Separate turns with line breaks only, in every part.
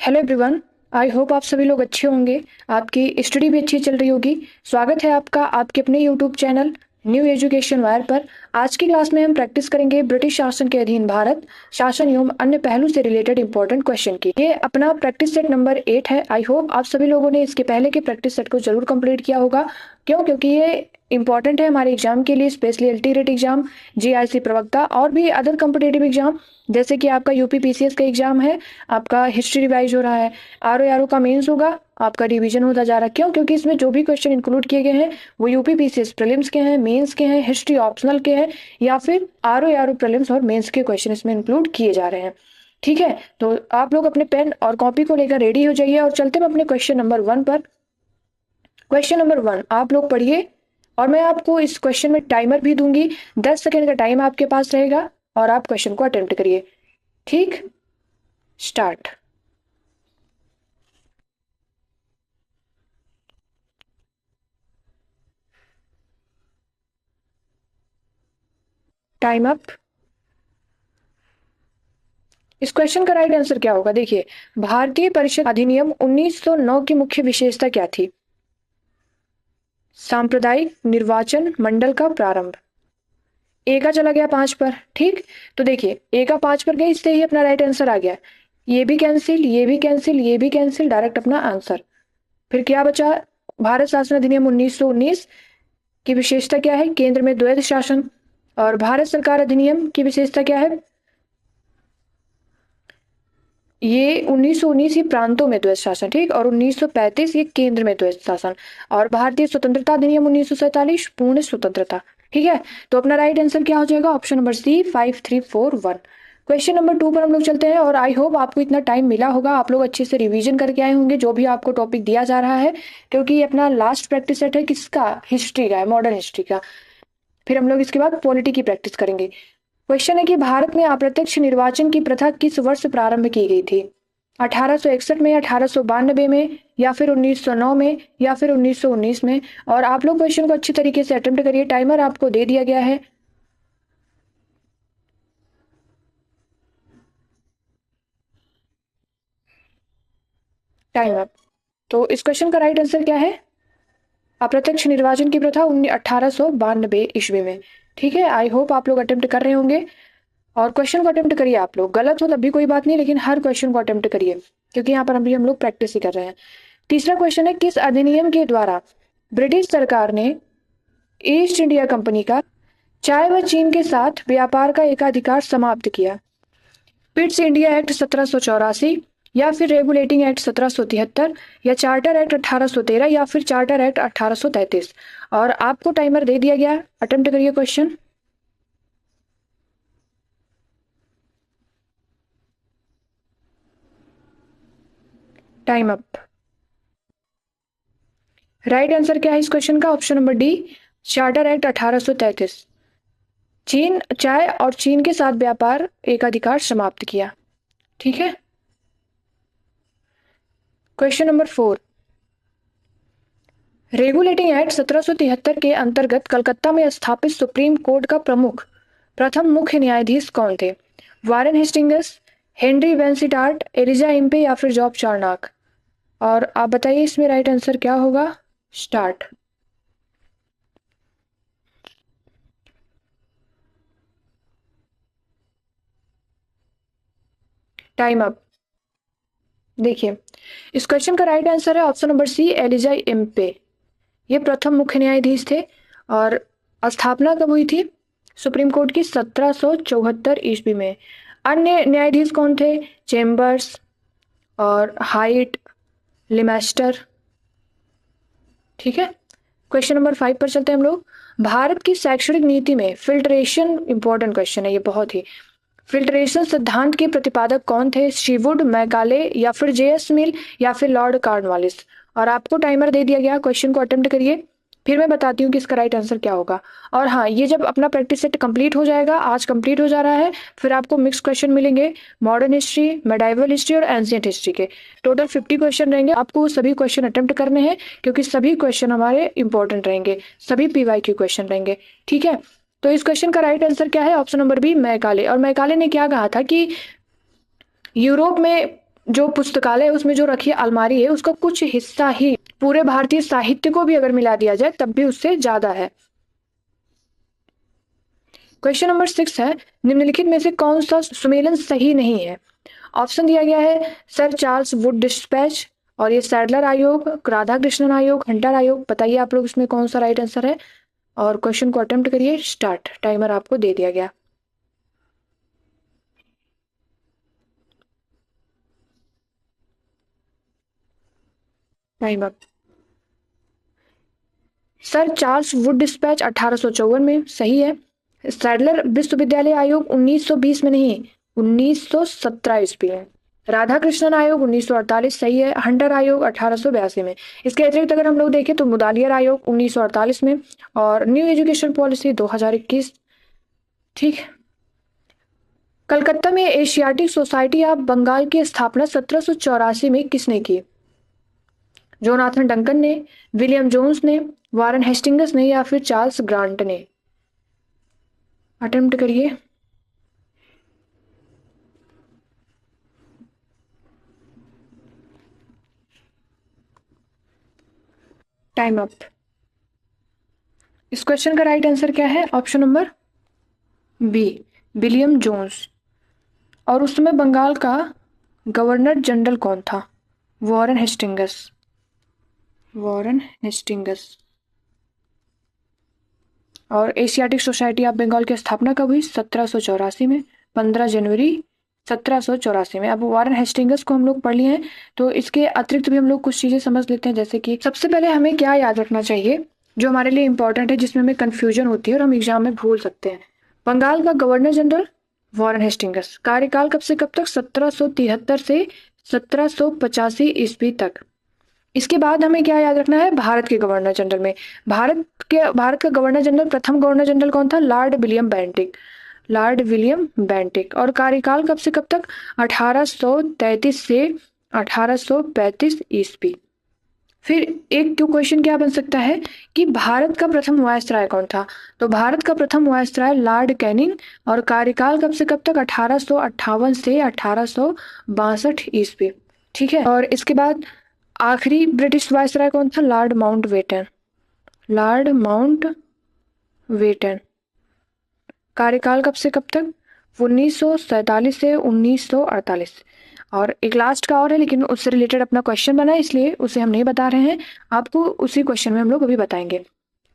Hello everyone. I hope आप सभी लोग अच्छे होंगे। आपकी स्टडी भी अच्छी चल रही होगी। स्वागत है आपका आपके अपने YouTube channel new education wire पर। आज की क्लास में हम प्रैक्टिस करेंगे ब्रिटिश शासन के अधीन भारत शासन एवं अन्य पहलू से रिलेटेड इंपॉर्टेंट क्वेश्चन की। ये अपना प्रैक्टिस सेट नंबर 8 है। आई होप आप सभी लोगों ने इसके पहले के प्रैक्टिस सेट को जरूर कंप्लीट किया होगा। क्यों? क्योंकि ये इंपॉर्टेंट है हमारे एग्जाम के लिए, स्पेशली एलटीरेट एग्जाम, जीआईसी प्रवक्ता और भी अदर कॉम्पिटेटिव एग्जाम, जैसे कि आपका यूपी पीसीएस का एग्जाम है, आपका हिस्ट्री रिवाइज हो रहा है, आरओ का मेंस होगा, आपका रिवीजन होता जा रहा है। क्यों? क्योंकि इसमें जो भी क्वेश्चन इंक्लूड किए गए हैं वो यूपी पीसीएस प्रीलिम्स के हैं, मेंस के हैं, हिस्ट्री ऑप्शनल के हैं, या फिर आरओ प्रीलिम्स और मेंस के क्वेश्चन इसमें इंक्लूड किए जा रहे हैं। ठीक है, तो आप लोग अपने पेन और कॉपी को लेकर रेडी हो जाइए और चलते हैं अपने क्वेश्चन नंबर 1 पर। क्वेश्चन नंबर 1 आप लोग पढ़िए और मैं आपको इस क्वेश्चन में टाइमर भी दूंगी। 10 सेकेंड का टाइम आपके पास रहेगा और आप क्वेश्चन को अटेम्प्ट करिए। ठीक, स्टार्ट। Time up. इस क्वेश्चन का राइट आंसर क्या होगा? देखिए, भारतीय परिषद अधिनियम 1909 की मुख्य विशेषता क्या थी? सांप्रदायिक निर्वाचन मंडल का प्रारंभ। ए का चला गया 5 पर। ठीक, तो देखिए ए का 5 पर गया, इससे ही अपना राइट आंसर आ गया। ये भी कैंसिल, ये भी कैंसिल, ये भी कैंसिल, डायरेक्ट अपना आंसर। फिर क्या बचा? भारत शासन अधिनियम 1919 की विशेषता क्या है? केंद्र में द्वैध शासन। और भारत सरकार अधिनियम की विशेषता क्या है? ये 1919 ये प्रांतों में द्वैध शासन। ठीक, और 1935 ये केंद्र में द्वैध शासन। और भारतीय स्वतंत्रता अधिनियम 1947 पूर्ण स्वतंत्रता। ठीक है, तो अपना राइट आंसर क्या हो जाएगा? Option number C, 5341। Question number 2 पर हम लोग चलते हैं और आई होप आपको इतना टाइम मिला होगा, आप लोग अच्छे से रिवीजन करके आए होंगे जो भी आपको टॉपिक दिया जा रहा है, क्योंकि ये अपना लास्ट प्रैक्टिस सेट है। किसका? हिस्ट्री का है, मॉडर्न हिस्ट्री का। फिर हम लोग इसके बाद पॉलिटी की प्रैक्टिस करेंगे। क्वेश्चन है कि भारत में अप्रत्यक्ष निर्वाचन की प्रथा किस वर्ष प्रारंभ की गई थी? 1861 में, 1892 में, या फिर 1909 में, या फिर 1919 में? और आप लोग क्वेश्चन को अच्छी तरीके से अटेम्प्ट करिए। टाइमर आपको दे दिया गया है। Time up. तो इस क्वेश्चन का राइट आंसर क्या है? अप्रत्यक्ष निर्वाचन की प्रथा 1892 ईस्वी में। ठीक है, आई होप आप लोग अटेम्प्ट कर रहे होंगे और क्वेश्चन को अटेम्प्ट करिए। आप लोग गलत हो तब भी कोई बात नहीं, लेकिन हर क्वेश्चन को अटेम्प्ट करिए, क्योंकि यहाँ पर अभी हम लोग प्रैक्टिस ही कर रहे हैं। तीसरा क्वेश्चन है, किस अधिनियम के द्वारा ब्रिटिश सरकार ने ईस्ट इंडिया कंपनी का चाय व चीन के साथ व्यापार का एकाधिकार समाप्त किया? पिट्स इंडिया एक्ट 1784, या फिर रेगुलेटिंग एक्ट 1773, या चार्टर एक्ट 1813, या फिर चार्टर एक्ट 1833? और आपको टाइमर दे दिया गया, अटेम्प्ट करिए question. Time up. Right answer क्या है इस क्वेश्चन का? Option number D, charter act 1833। चीन चाय और चीन के साथ व्यापार एकाधिकार समाप्त किया। ठीक है, क्वेश्चन नंबर 4। रेगुलेटिंग एक्ट 1773 के अंतर्गत कलकत्ता में स्थापित सुप्रीम कोर्ट का प्रथम मुख्य न्यायाधीश कौन थे? Warren Hastings, Henry Vansittart, Elijah Impey, या फिर जॉब चार्नक? और आप बताइए इसमें राइट आंसर क्या होगा? स्टार्ट। Time up. देखिए, इस क्वेश्चन का राइट आंसर है option number C, Elijah Impey. ये प्रथम मुख्य न्यायाधीश थे और स्थापना कब हुई थी सुप्रीम कोर्ट की? 1774 ईस्वी में। अन्य न्यायाधीश कौन थे? चेम्बर्स और हाइट, लिमेस्टर। ठीक है, क्वेश्चन नंबर 5 पर चलते हैं हम लोग। भारत की शैक्षणिक नीति में फिल्ट्रेशन, इंपॉर्टेंट क्वेश्चन है ये बहुत ही, फिल्ट्रेशन सिद्धांत के प्रतिपादक कौन थे? शीवुड, मैकाले, या फिर जेएस मिल, या फिर लॉर्ड कॉर्नवालिस? और आपको टाइमर दे दिया गया, क्वेश्चन को अटेम्प्ट करिए, फिर मैं बताती हूँ कि इसका राइट आंसर क्या होगा। और हाँ, ये जब अपना प्रैक्टिस सेट कंप्लीट हो जाएगा, आज कंप्लीट हो जा रहा है, फिर आपको मिक्स क्वेश्चन मिलेंगे, मॉडर्न हिस्ट्री, मेडाइवल हिस्ट्री और एंशिएंट हिस्ट्री के। टोटल 50 क्वेश्चन रहेंगे। आपको सभी क्वेश्चन अटेम्प्ट करने हैं, क्योंकि सभी क्वेश्चन हमारे इंपॉर्टेंट रहेंगे, सभी पीवाईक्यू क्वेश्चन रहेंगे। ठीक है, तो इस क्वेश्चन का राइट आंसर क्या है? Option number B, Macaulay. और मैकाले ने क्या कहा था कि यूरोप में जो पुस्तकालय उसमें जो रखी अलमारी है उसका कुछ हिस्सा ही पूरे भारतीय साहित्य को भी अगर मिला दिया जाए तब भी उससे ज्यादा है। क्वेश्चन नंबर 6 है, निम्नलिखित में से कौन सा सुमेलन सही नहीं है? ऑप्शन दिया गया है सर चार्ल्स वुड डिस्पैच, और ये सैडलर आयोग, राधा कृष्णन आयोग, हंटर आयोग। बताइए आप लोग इसमें कौन सा राइट आंसर है, और क्वेश्चन को अटेम्प्ट करिए। स्टार्ट, टाइमर आपको दे दिया गया। Time up. Sir Charles Wood dispatch 1854 में सही है। सैडलर विश्वविद्यालय आयोग 1920 में नहीं, 1917 ईस्वी में। राधा कृष्णन आयोग 1948 सही है। हंटर आयोग 1882 में। इसके अतिरिक्त अगर हम लोग देखें तो मुदालियर आयोग 1948 में, और न्यू एजुकेशन पॉलिसी 2021। ठीक। कलकत्ता में एशियाटिक सोसाइटी ऑफ बंगाल की स्थापना 1784 में किसने की? जोनाथन डंकन ने, विलियम जोन्स ने, वारन हेस्टिंग्स ने, या फिर चार्ल्स ग्रांट ने? अटेम्प्ट करिए। Time up. इस क्वेश्चन का राइट आंसर क्या है? Option number B, William Jones. और उस समय बंगाल का गवर्नर जनरल कौन था? Warren Hastings. Warren Hastings. और एशियाटिक सोसाइटी ऑफ बंगाल की स्थापना कब हुई? 1784 में, 15 जनवरी 1784 में। अब वॉरेन हेस्टिंगस को हम लोग पढ़ लिए हैं, तो इसके अतिरिक्त भी हम लोग कुछ चीजें समझ लेते हैं। जैसे कि सबसे पहले हमें क्या याद रखना चाहिए जो हमारे लिए इंपॉर्टेंट है, जिसमें हमें कंफ्यूजन होती है और हम एग्जाम में भूल सकते हैं। बंगाल का गवर्नर जनरल वॉरेन हेस्टिंगस। कार्यकाल कब से कब तक? 1773 से 1785 ईस्वी तक। इसके बाद हमें क्या याद रखना है? भारत के गवर्नर जनरल में, भारत का गवर्नर जनरल, प्रथम गवर्नर जनरल कौन था? Lord William Bentinck. Lord William Bentinck. और कार्यकाल कब से कब तक? 1833 से 1835 ईस्वी। फिर एक क्यों क्वेश्चन क्या बन सकता है कि भारत का प्रथम वायसराय कौन था? तो भारत का प्रथम वायसराय लॉर्ड कैनिंग। और कार्यकाल कब से कब तक? 1858 से 1862 ईस्वी। ठीक है। और इसके बाद आखिरी ब्रिटिश वायसराय कौन था? Lord Mountbatten. Lord Mountbatten. कार्यकाल कब से कब तक? 1947 से 1948। और एक लास्ट का और है, लेकिन उससे रिलेटेड अपना क्वेश्चन बना है, इसलिए उसे हम नहीं बता रहे हैं आपको। उसी क्वेश्चन में हम लोग अभी बताएंगे।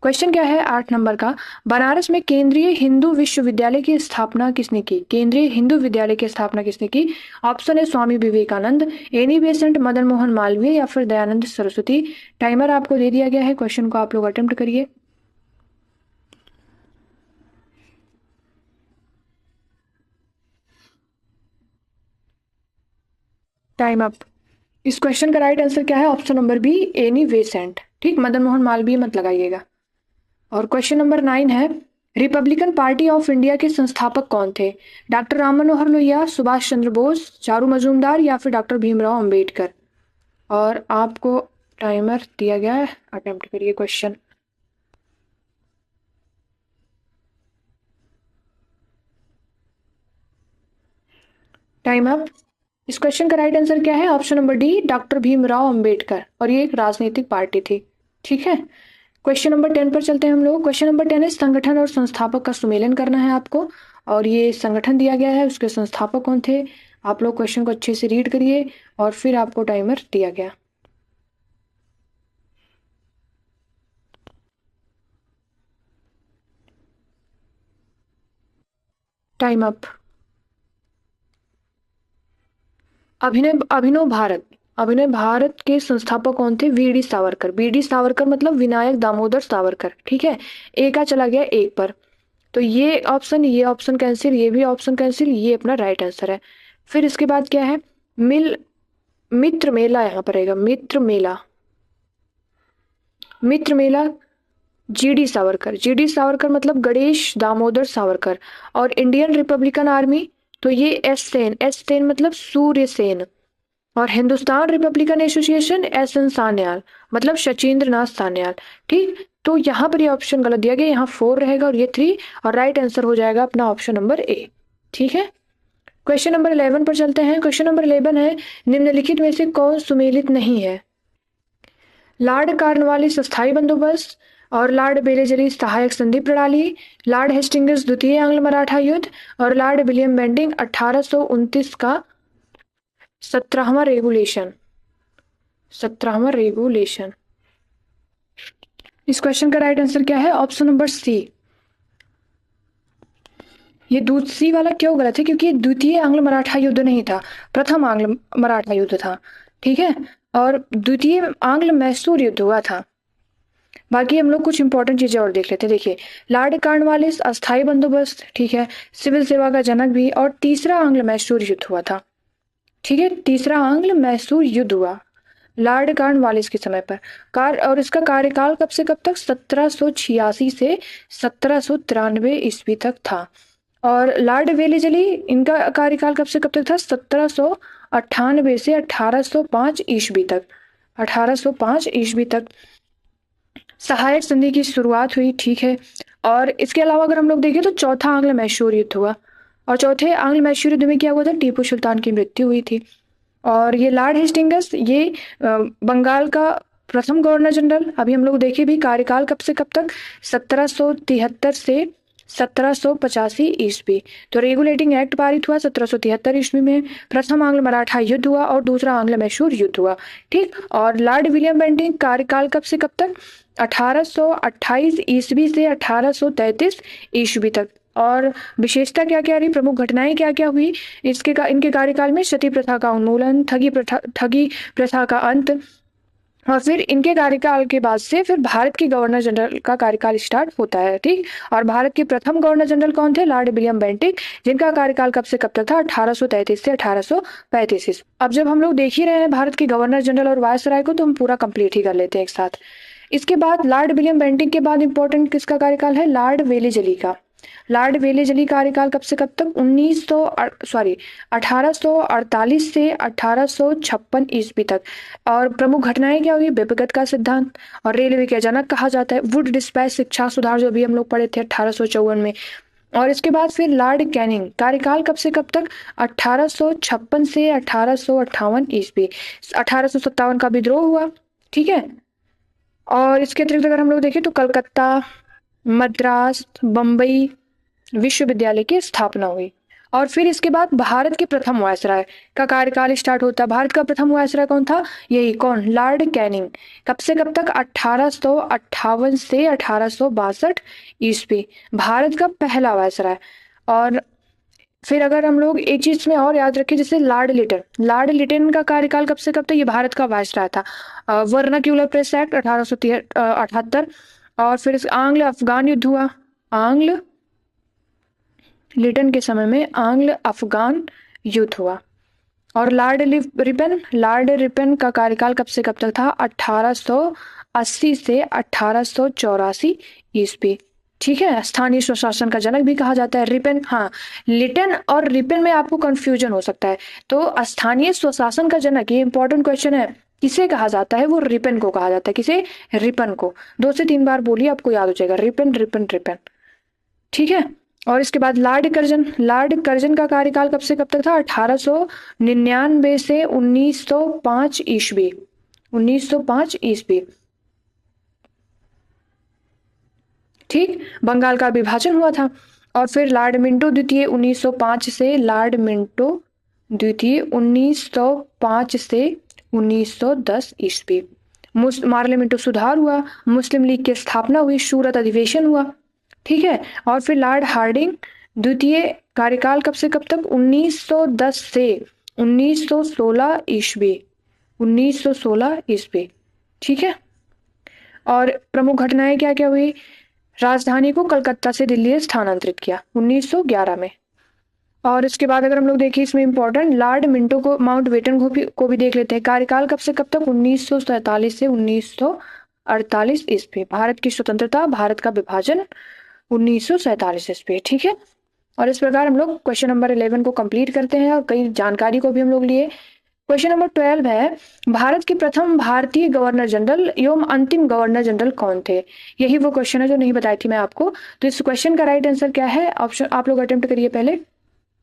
क्वेश्चन क्या है 8 नंबर का? बनारस में केंद्रीय हिंदू विश्वविद्यालय की स्थापना किसने की? केंद्रीय हिंदू विद्यालय की स्थापना किसने की? ऑप्शन है स्वामी विवेकानंद, एनी बेसेंट, मदन मोहन मालवीय, या फिर दयानंद सरस्वती। टाइमर आपको दे दिया गया है, क्वेश्चन को आप लोग अटेम्प्ट करिए। Time up. इस क्वेश्चन का राइट आंसर क्या है? Option number B, Annie Besant. ठीक, मदन मोहन मालवीय मत लगाइएगा। और क्वेश्चन नंबर 9 है, रिपब्लिकन पार्टी ऑफ इंडिया के संस्थापक कौन थे? डॉक्टर राम मनोहर लोहिया, सुभाष चंद्र बोस, चारू मजूमदार, या फिर डॉक्टर भीमराव अंबेडकर? और आपको टाइमर दिया गया है, अटेम्प्ट करिए क्वेश्चन। Time up. इस क्वेश्चन का राइट आंसर क्या है? Option number D, doctor Bhimrao Ambedkar. और ये एक राजनीतिक पार्टी थी। ठीक है। क्वेश्चन नंबर 10 पर चलते हैं हम लोग। क्वेश्चन नंबर 10 है, संगठन और संस्थापक का सुमेलन करना है आपको। और ये संगठन दिया गया है, उसके संस्थापक कौन थे? आप लोग क्वेश्चन को अच्छे से रीड करिए, और फिर आपको टाइमर दिया गया। Time up. अभिनव भारत के संस्थापक कौन थे? वीडी सावरकर। वीडी सावरकर मतलब विनायक दामोदर सावरकर। ठीक है। ए का चला गया एक पर, तो ये ऑप्शन कैंसिल, ये भी ऑप्शन कैंसिल, ये अपना राइट आंसर है। फिर इसके बाद क्या है? मित्र मेला यहाँ पर आएगा। मित्र मेला जीडी सावरकर। जीडी सावरकर मतलब गणेश दामोदर सावरकर। और इंडियन रिपब्लिकन आर्मी, तो ये एस सेन मतलब सूर्य सेन। और Hindustan Republican Association, S N Sanyal मतलब शचीन्द्र नाथ सान्याल। ठीक, तो यहाँ पर ये ऑप्शन गलत दिया गया, यहाँ 4 रहेगा और ये 3, और राइट आंसर हो जाएगा अपना ऑप्शन नंबर ए। ठीक है। क्वेश्चन नंबर 11 पर चलते हैं। क्वेश्चन नंबर 11 है, निम्नलिखित में से कौन सुमेलित नहीं है? लॉर्ड कॉर्नवालिस अस्थायी बंदोबस्त और लॉर्ड बेलेजली सहायक संधि प्रणाली, लॉर्ड हेस्टिंग्स द्वितीय आंग्ल मराठा युद्ध और लॉर्ड विलियम बेंटिंग 1829 का 17वां रेगुलेशन। 17वां रेगुलेशन। इस क्वेश्चन का राइट आंसर क्या है? Option number C. ये सी वाला क्यों गलत है? क्योंकि द्वितीय आंग्ल मराठा युद्ध नहीं था, प्रथम आंग्ल मराठा युद्ध था। ठीक है, और द्वितीय आंग्ल मैसूर युद्ध हुआ था। बाकी हम लोग कुछ इंपॉर्टेंट चीजें और देख लेते हैं। देखिए, लॉर्ड कॉर्नवालिस अस्थायी बंदोबस्त, ठीक है, सिविल सेवा का जनक भी, और तीसरा आंग्ल मैसूर युद्ध हुआ था। ठीक है, तीसरा आंग्ल मैसूर युद्ध हुआ लॉर्ड कॉर्नवालिस के समय पर। और इसका कार्यकाल कब से कब तक? 1786 से 1793 ईस्वी तक था। और लॉर्ड वेलेजली, इनका कार्यकाल कब से कब तक था? 1798 से 1805 ईस्वी तक। 1805 ईस्वी तक सहायक संधि की शुरुआत हुई। ठीक है, और इसके अलावा अगर हम लोग देखें तो चौथा आंग्ल मैसूर युद्ध हुआ, और चौथे आंग्ल मैसूर युद्ध में क्या हुआ था? टीपू सुल्तान की मृत्यु हुई थी। और ये लॉर्ड हेस्टिंग्स, ये बंगाल का प्रथम गवर्नर जनरल, अभी हम लोग देखे भी, कार्यकाल कब से कब तक? 1773 से 1785 ईस्वी। तो रेगुलेटिंग एक्ट पारित हुआ 1773 ईस्वी में। प्रथम आंग्ल मराठा युद्ध हुआ और दूसरा आंग्ल मैसूर युद्ध हुआ। ठीक, और लॉर्ड विलियम बेंटिंग कार्यकाल कब से कब तक? 1828 ईस्वी से 1833 ईस्वी तक। और विशेषता क्या क्या रही, प्रमुख घटनाएं क्या क्या हुई इनके कार्यकाल में? सती प्रथा का उन्मूलन, ठगी प्रथा का अंत, और फिर इनके कार्यकाल के बाद से फिर भारत के गवर्नर जनरल का कार्यकाल स्टार्ट होता है। ठीक, और भारत के प्रथम गवर्नर जनरल कौन थे? लॉर्ड विलियम बेंटिंग, जिनका कार्यकाल कब से कब तक था? 1833 से 1835। अब जब हम लोग देख ही रहे हैं भारत के गवर्नर जनरल और वायसराय को, तो हम पूरा कंप्लीट ही कर लेते हैं एक साथ। इसके बाद लॉर्ड विलियम बेंटिंग के बाद इंपॉर्टेंट किसका कार्यकाल है? लॉर्ड वेलेजली का। लॉर्ड वेलेजली कार्यकाल कब से कब तक? 1848 से 1856 ईस्वी तक। और प्रमुख घटनाएं क्या हुई? व्यक्तिगत का सिद्धांत, और रेलवे के जनक कहा जाता है। वुड डिस्पैच, शिक्षा सुधार, जो भी हम लोग पढ़े थे 1854 में। और इसके बाद फिर लॉर्ड कैनिंग, कार्यकाल कब से कब तक? 1856 से 1858 ईस्वी। 1857 का विद्रोह हुआ। ठीक है, और इसके अतिरिक्त अगर हम लोग देखें तो कलकत्ता, मद्रास, बम्बई विश्वविद्यालय की स्थापना हुई। और फिर इसके बाद भारत के प्रथम वायसराय का कार्यकाल स्टार्ट होता है। भारत का प्रथम वायसराय कौन था? यही कौन? Lord Canning. कब से कब तक? 1858 से 1862 ईस्वी, भारत का पहला वायसराय। और फिर अगर हम लोग एक चीज में और याद रखें, जैसे लॉर्ड लिटन का कार्यकाल कब से कब तक? ये भारत का वायसराय था। Vernacular press act 1878। और फिर आंग्ल अफगान युद्ध हुआ। आंग्ल लिटन के समय में आंग्ल अफगान युद्ध हुआ। और लॉर्ड रिपन का कार्यकाल कब से कब तक था? 1880 से 1884 ईस्वी। ठीक है, स्थानीय स्वशासन का जनक भी कहा जाता है रिपन। हाँ, लिटन और रिपन में आपको कंफ्यूजन हो सकता है। तो स्थानीय स्वशासन का जनक, ये इंपॉर्टेंट क्वेश्चन है, किसे कहा जाता है? वो रिपन को कहा जाता है। किसे? रिपन को। 2 से 3 बार बोलिए, आपको याद हो जाएगा, रिपन रिपन रिपन। ठीक है, और इसके बाद लॉर्ड कर्जन का कार्यकाल कब से कब तक था? 1899 से 1905 ईस्वी। 1905 ईस्वी। ठीक, बंगाल का विभाजन हुआ था। और फिर लॉर्ड मिंटो द्वितीय 1905 से 1910 ईस्वी। पार्लियामेंट सुधार हुआ, मुस्लिम लीग की स्थापना हुई, सूरत अधिवेशन हुआ। ठीक है, और फिर लॉर्ड हार्डिंग द्वितीय कार्यकाल कब से कब तक? 1910 से 1916 ईस्वी। 1916 ईस्वी। ठीक है, और प्रमुख घटनाएं क्या क्या हुई? राजधानी को कलकत्ता से दिल्ली स्थानांतरित किया 1911 में। और इसके बाद अगर हम लोग देखें इसमें इंपॉर्टेंट, लॉर्ड मिंटो को माउंटबेटन को भी देख लेते हैं। कार्यकाल कब से कब तक? 1947 से 1948 ईस्वी। भारत की स्वतंत्रता, भारत का विभाजन 1947 ईस्वी। ठीक है, और इस प्रकार हम लोग क्वेश्चन नंबर 11 को कंप्लीट करते हैं और कई जानकारी को भी हम लोग लिए। क्वेश्चन नंबर 12 है, भारत के प्रथम भारतीय गवर्नर जनरल एवं अंतिम गवर्नर जनरल कौन थे? यही वो क्वेश्चन है जो नहीं बताई थी मैं आपको। तो इस क्वेश्चन का राइट आंसर क्या है? ऑप्शन आप लोग अटेम्प्ट करिए पहले।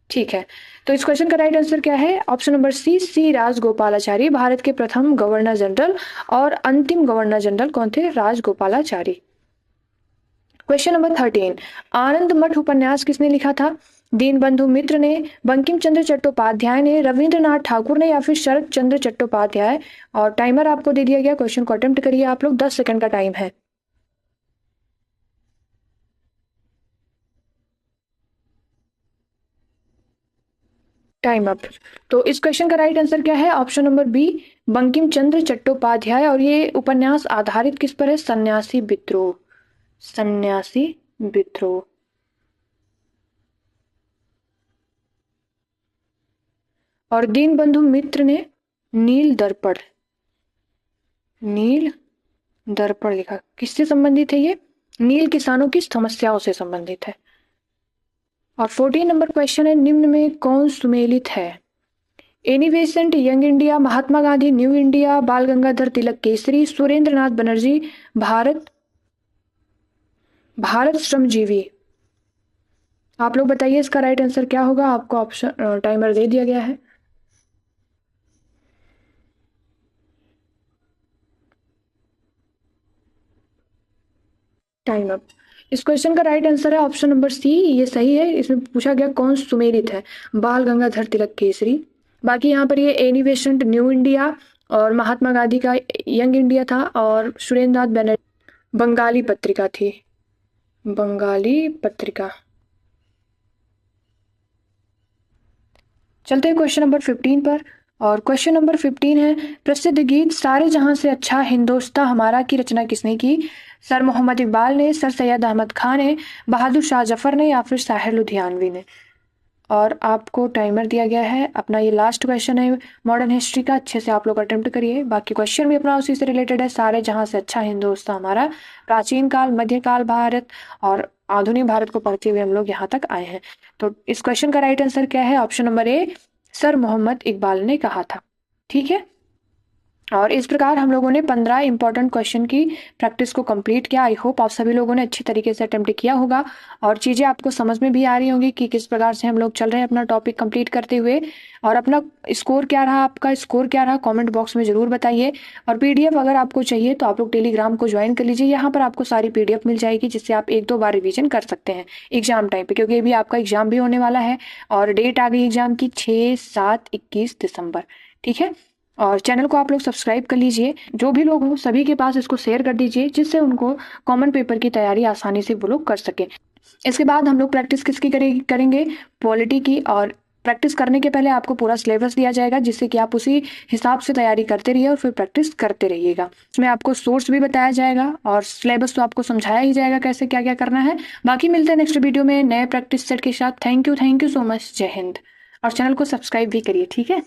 ठीक है, तो इस क्वेश्चन का राइट आंसर क्या है? Option number C Rajagopalachari Bharat के प्रथम गवर्नर जनरल और अंतिम गवर्नर जनरल कौन थे? राजगोपालाचारी। क्वेश्चन नंबर 13, आनंद मठ उपन्यास किसने लिखा था? दीनबंधु मित्र ने, बंकिम चंद्र चट्टोपाध्याय ने, रविंद्रनाथ ठाकुर ने या फिर शरद चंद्र चट्टोपाध्याय? और टाइमर आपको दे दिया गया, क्वेश्चन को अटेम्प्ट करिए आप लोग, 10 सेकंड का टाइम है। Time up. तो इस क्वेश्चन का राइट आंसर क्या है? Option number B, Bankim Chandra Chattopadhyay. और ये उपन्यास आधारित किस पर है? सन्यासी विद्रोह। सन्यासी विद्रोह। और दीनबंधु मित्र ने नील दर्पण। नील दर्पण लिखा, किससे संबंधित है ये? नील किसानों की समस्याओं से संबंधित है। और 14 नंबर क्वेश्चन है, निम्न में कौन सुमेलित है? Annie Besant, young India, Mahatma Gandhi, new India, बाल गंगाधर तिलक केसरी, सुरेंद्रनाथ बनर्जी, भारत भारत श्रमजीवी। आप लोग बताइए इसका राइट आंसर क्या होगा? आपको ऑप्शन टाइमर दे दिया गया है। Time up. इस क्वेश्चन का राइट आंसर है ऑप्शन नंबर सी, ये सही है। इसमें पूछा गया कौन सुमेलित है? बाल गंगाधर तिलक केसरी। बाकी यहाँ पर ये एनी बेसेंट न्यू इंडिया और महात्मा गांधी का यंग इंडिया था, और सुरेंद्रनाथ बनर्जी बंगाली पत्रिका थी। बंगाली पत्रिका। चलते हैं क्वेश्चन नंबर 15 पर। और क्वेश्चन नंबर 15 है, प्रसिद्ध गीत सारे जहां से अच्छा हिंदोस्तां हमारा की रचना किसने की? सर मोहम्मद इकबाल ने, सर सैयद अहमद खान ने, बहादुर शाह जफर ने या फिर साहिर लुधियानवी ने? और आपको टाइमर दिया गया है। अपना ये लास्ट क्वेश्चन है मॉडर्न हिस्ट्री का, अच्छे से आप लोग अटेम्प्ट करिए। बाकी क्वेश्चन भी अपना उसी से रिलेटेड है, सारे जहां से अच्छा हिंदुस्तान हमारा, प्राचीन काल, मध्यकाल भारत और आधुनिक भारत को पढ़ते हुए हम लोग यहाँ तक आए हैं। तो इस क्वेश्चन का राइट आंसर क्या है? Option number A, Sir Mohammad Iqbal ने कहा था। ठीक है, और इस प्रकार हम लोगों ने 15 इंपॉर्टेंट क्वेश्चन की प्रैक्टिस को कंप्लीट किया। आई होप आप सभी लोगों ने अच्छी तरीके से अटेम्प्ट किया होगा और चीज़ें आपको समझ में भी आ रही होंगी कि किस प्रकार से हम लोग चल रहे हैं अपना टॉपिक कंप्लीट करते हुए। और अपना स्कोर क्या रहा, आपका स्कोर क्या रहा, कमेंट बॉक्स में ज़रूर बताइए। और पीडीएफ अगर आपको चाहिए तो आप लोग टेलीग्राम को ज्वाइन कर लीजिए, यहाँ पर आपको सारी पीडीएफ मिल जाएगी, जिससे आप 1-2 बार रिविजन कर सकते हैं एग्जाम टाइम पे, क्योंकि अभी आपका एग्जाम भी होने वाला है और डेट आ गई एग्जाम की 6-7-21 दिसंबर। ठीक है, और चैनल को आप लोग सब्सक्राइब कर लीजिए। जो भी लोग हो सभी के पास इसको शेयर कर दीजिए, जिससे उनको कॉमन पेपर की तैयारी आसानी से वो लोग कर सके। इसके बाद हम लोग प्रैक्टिस किसकी करेंगे? पॉलिटी की। और प्रैक्टिस करने के पहले आपको पूरा सिलेबस दिया जाएगा, जिससे कि आप उसी हिसाब से तैयारी करते रहिए और फिर प्रैक्टिस करते रहिएगा। इसमें आपको सोर्स भी बताया जाएगा और सिलेबस तो आपको समझाया ही जाएगा कैसे क्या क्या करना है। बाकी मिलते हैं नेक्स्ट वीडियो में नए प्रैक्टिस सेट के साथ। Thank you so much. जय हिंद। और चैनल को सब्सक्राइब भी करिए। ठीक है।